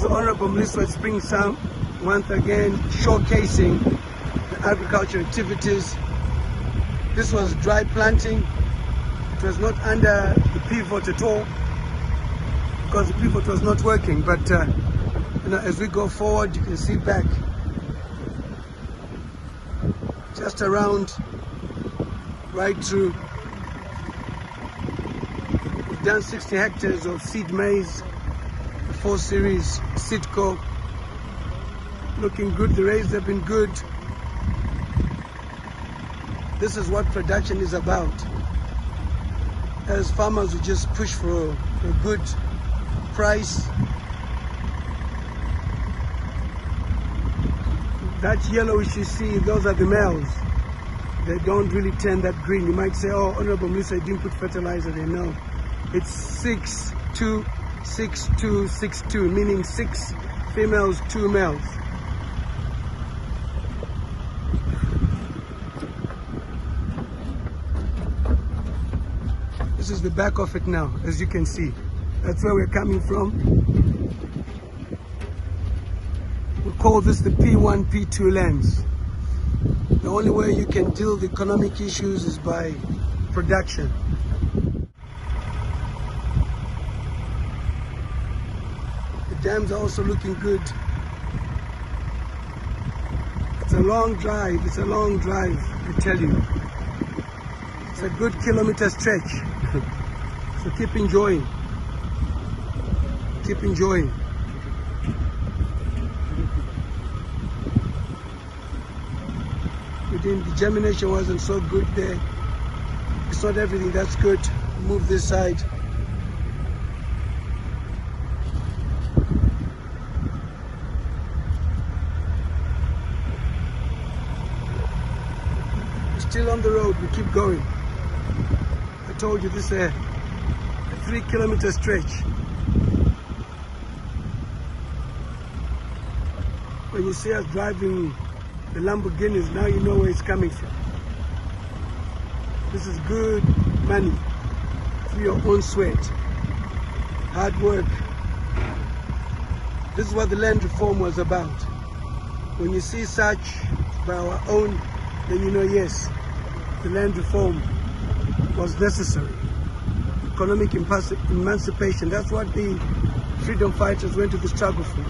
So Honorable Minister at Sprinf Farm once again showcasing the agricultural activities. This was dry planting. It was not under the pivot at all because the pivot was not working, but as we go forward, you can see back just around right through. We've done 60 hectares of seed maize, the 4 series Sitco, looking good. The rains have been good. This is what production is about. As farmers, we just push for a good price. That yellowish you see, those are the males. They don't really turn that green. You might say, oh, Honorable Minister, you didn't put fertilizer there. No, it's 6-2, 6-2, 6-2, meaning 6 females, 2 males. This is the back of it now, as you can see. That's where we're coming from. We call this the P1, P2 lens. The only way you can deal with economic issues is by production. The dams are also looking good. It's a long drive, I tell you. It's a good kilometer stretch. So keep enjoying. Keep enjoying. The germination wasn't so good there. It's not everything that's good. Move this side. We're still on the road, we keep going. I told you this is a 3-kilometer stretch. When you see us driving the Lamborghinis, now you know where it's coming from. This is good money through your own sweat, hard work. This is what the land reform was about. When you see such by our own, then you know, yes, the land reform was necessary. Economic emancipation, that's what the freedom fighters went to the struggle for.